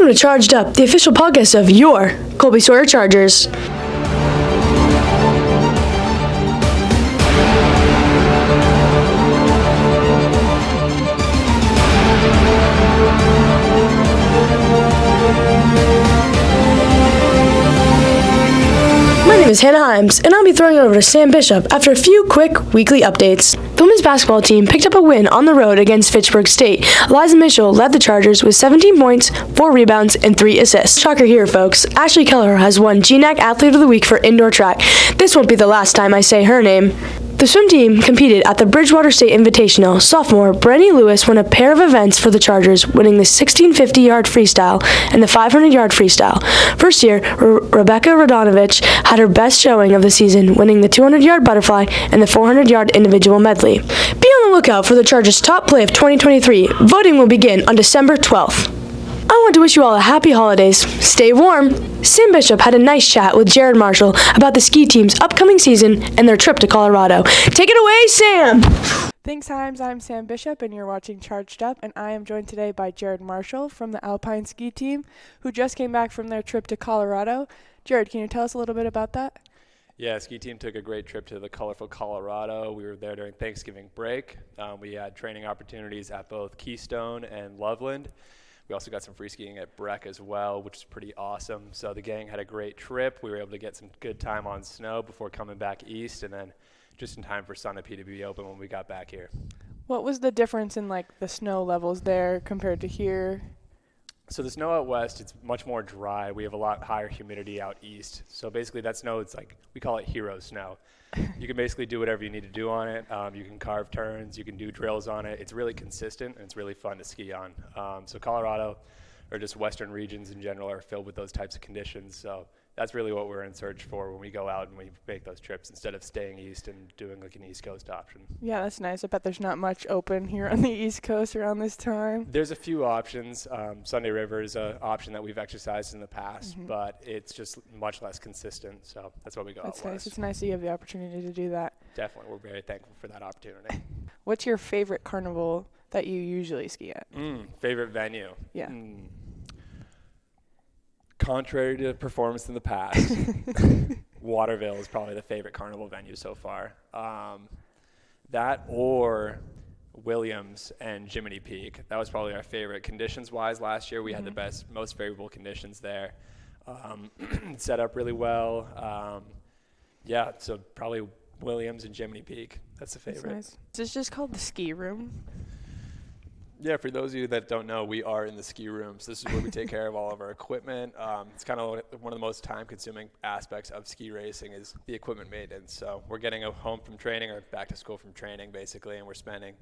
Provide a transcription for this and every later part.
Welcome to Charged Up, the official podcast of your Colby-Sawyer Chargers. My name is Hannah Himes, and I'll be throwing it over to Sam Bishop after a few quick weekly updates. The women's basketball team picked up a win on the road against Fitchburg State. Eliza Mitchell led the Chargers with 17 points, 4 rebounds, and 3 assists. Shocker here, folks. Ashley Keller has won GNAC Athlete of the Week for indoor track. This won't be the last time I say her name. The swim team competed at the Bridgewater State Invitational. Sophomore Brenny Lewis won a pair of events for the Chargers, winning the 1650-yard freestyle and the 500-yard freestyle. First year, Rebecca Radonovich had her best showing of the season, winning the 200-yard butterfly and the 400-yard individual medley. Be on the lookout for the Chargers' top play of 2023. Voting will begin on December 12th. I want to wish you all a happy holidays. Stay warm. Sam Bishop had a nice chat with Jared Marshall about the ski team's upcoming season and their trip to Colorado. Take it away, Sam! Thanks, Himes. I'm Sam Bishop, and you're watching Charged Up, and I am joined today by Jared Marshall from the Alpine ski team, who just came back from their trip to Colorado. Jared, can you tell us a little bit about that? Yeah, ski team took a great trip to the colorful Colorado. We were there during Thanksgiving break. We had training opportunities at both Keystone and Loveland. We also got some free skiing at Breck as well, which is pretty awesome. So the gang had a great trip. We were able to get some good time on snow before coming back east, and then just in time for Sunapee to be open when we got back here. What was the difference in the snow levels there compared to here? So the snow out west, it's much more dry. We have a lot higher humidity out east. So basically that snow, we call it hero snow. You can basically do whatever you need to do on it. You can carve turns, you can do drills on it. It's really consistent and it's really fun to ski on. So Colorado, or just western regions in general, are filled with those types of conditions. So that's really what we're in search for when we go out and we make those trips, instead of staying east and doing an East Coast option. Yeah, that's nice. I bet there's not much open here on the East Coast around this time. There's a few options. Sunday River is an option that we've exercised in the past, but it's just much less consistent. So that's why we go out west. That's nice. It's nice that you have the opportunity to do that. Definitely. We're very thankful for that opportunity. What's your favorite carnival that you usually ski at? Favorite venue? Yeah. Contrary to performance in the past, Waterville is probably the favorite carnival venue so far. That or Williams and Jiminy Peak. That was probably our favorite. Conditions-wise, last year we had the most favorable conditions there. Set up really well. Yeah, so probably Williams and Jiminy Peak. That's the favorite. That's nice. Is this just called the ski room? Yeah, for those of you that don't know, we are in the ski rooms. This is where we take care of all of our equipment. It's kind of one of the most time-consuming aspects of ski racing is the equipment maintenance. So we're getting home from training or back to school from training, basically, and we're spending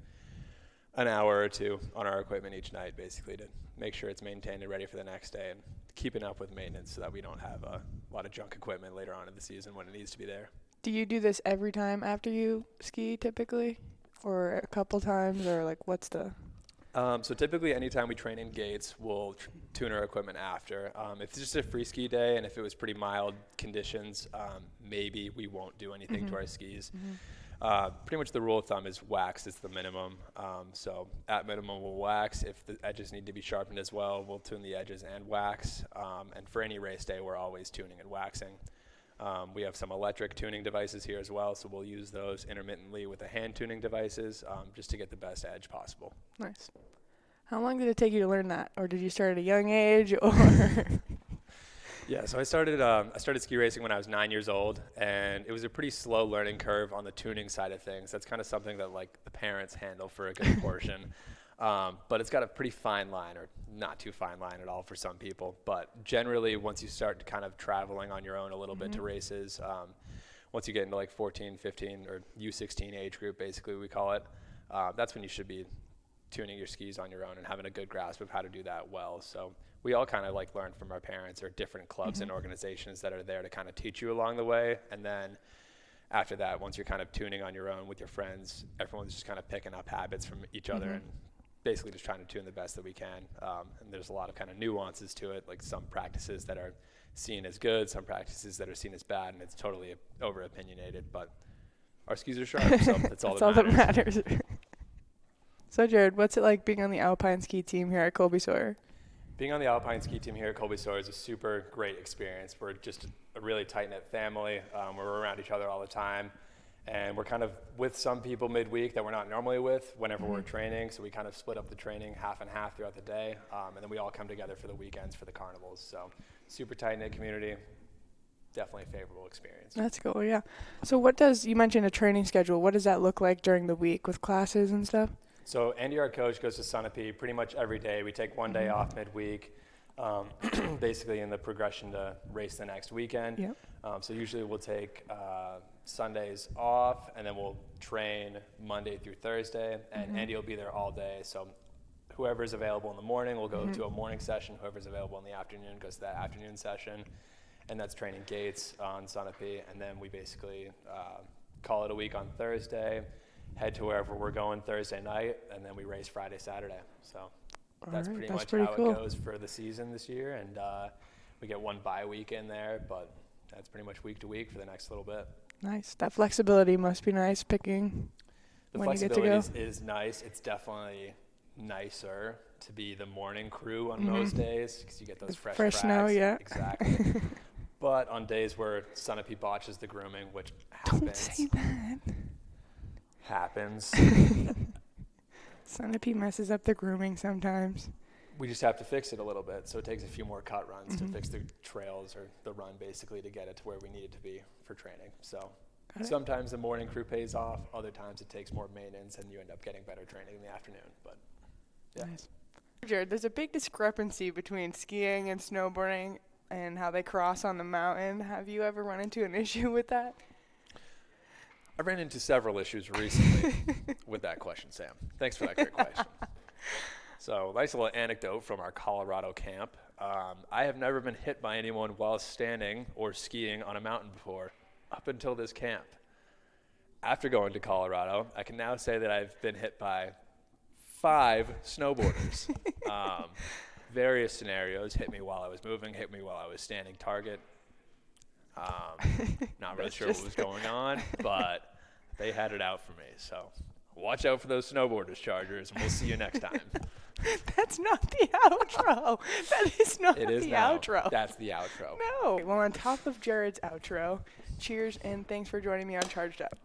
an hour or two on our equipment each night, basically, to make sure it's maintained and ready for the next day and keeping up with maintenance so that we don't have a lot of junk equipment later on in the season when it needs to be there. Do you do this every time after you ski, typically? Or a couple times? Or, what's the... So typically anytime we train in gates, we'll tune our equipment after. If it's just a free ski day and if it was pretty mild conditions, maybe we won't do anything to our skis. Pretty much the rule of thumb is wax is the minimum. So at minimum we'll wax. If the edges need to be sharpened as well, we'll tune the edges and wax. And for any race day, we're always tuning and waxing. We have some electric tuning devices here as well, so we'll use those intermittently with the hand tuning devices just to get the best edge possible. Nice. How long did it take you to learn that? Or did you start at a young age? Or Yeah, so I started ski racing when I was 9 years old, and it was a pretty slow learning curve on the tuning side of things. That's kind of something that the parents handle for a good portion. But it's got a pretty fine line, or not too fine line at all for some people. But generally, once you start kind of traveling on your own a little bit to races, once you get into 14, 15, or U16 age group, basically we call it, that's when you should be tuning your skis on your own and having a good grasp of how to do that well. So we all kind of learn from our parents or different clubs and organizations that are there to kind of teach you along the way. And then after that, once you're kind of tuning on your own with your friends, everyone's just kind of picking up habits from each other and basically just trying to tune the best that we can. And there's a lot of kind of nuances to it, some practices that are seen as good, some practices that are seen as bad, and it's totally over opinionated, but our skis are sharp, so that's all that matters. So Jared, what's it like being on the Alpine ski team here at Colby-Sawyer? Being on the Alpine ski team here at Colby-Sawyer is a super great experience. We're just a really tight-knit family. We're around each other all the time. And we're kind of with some people midweek that we're not normally with whenever we're training. So we kind of split up the training half and half throughout the day. And then we all come together for the weekends for the carnivals. So super tight-knit community. Definitely a favorable experience. That's cool, yeah. So you mentioned a training schedule. What does that look like during the week with classes and stuff? So Andy, our coach, goes to Sunapee pretty much every day. We take one day off midweek, basically in the progression to race the next weekend. Yep. So usually we'll take Sundays off, and then we'll train Monday through Thursday, and Andy will be there all day. So whoever's available in the morning will go to a morning session. Whoever's available in the afternoon goes to that afternoon session, and that's training gates on Sunapee. And then we basically call it a week on Thursday, head to wherever we're going Thursday night, and then we race Friday, Saturday. So that's pretty much how cool. it goes for the season this year. And we get one bye week in there, but that's pretty much week to week for the next little bit. Nice. That flexibility must be nice picking when you get to go. The flexibility is nice. It's definitely nicer to be the morning crew on most days because you get those fresh tracks. Snow, yeah. Exactly. But on days where Sunapee botches the grooming, which happens. Don't say that. Happens. Sunapee messes up the grooming sometimes. We just have to fix it a little bit. So it takes a few more cut runs to fix the trails or the run basically to get it to where we need it to be for training. So sometimes the morning crew pays off. Other times it takes more maintenance and you end up getting better training in the afternoon. But yeah. Nice. Jared, there's a big discrepancy between skiing and snowboarding and how they cross on the mountain. Have you ever run into an issue with that? I ran into several issues recently with that question, Sam. Thanks for that great question. So, nice little anecdote from our Colorado camp. I have never been hit by anyone while standing or skiing on a mountain before, up until this camp. After going to Colorado, I can now say that I've been hit by 5 snowboarders. Various scenarios, hit me while I was moving, hit me while I was standing target. Not really sure what was going on, but they had it out for me. So watch out for those snowboarders, Chargers, and we'll see you next time. That's not the outro. That is not It is the now. outro. That's the outro. No. Well, on top of Jared's outro, cheers and thanks for joining me on Charged Up.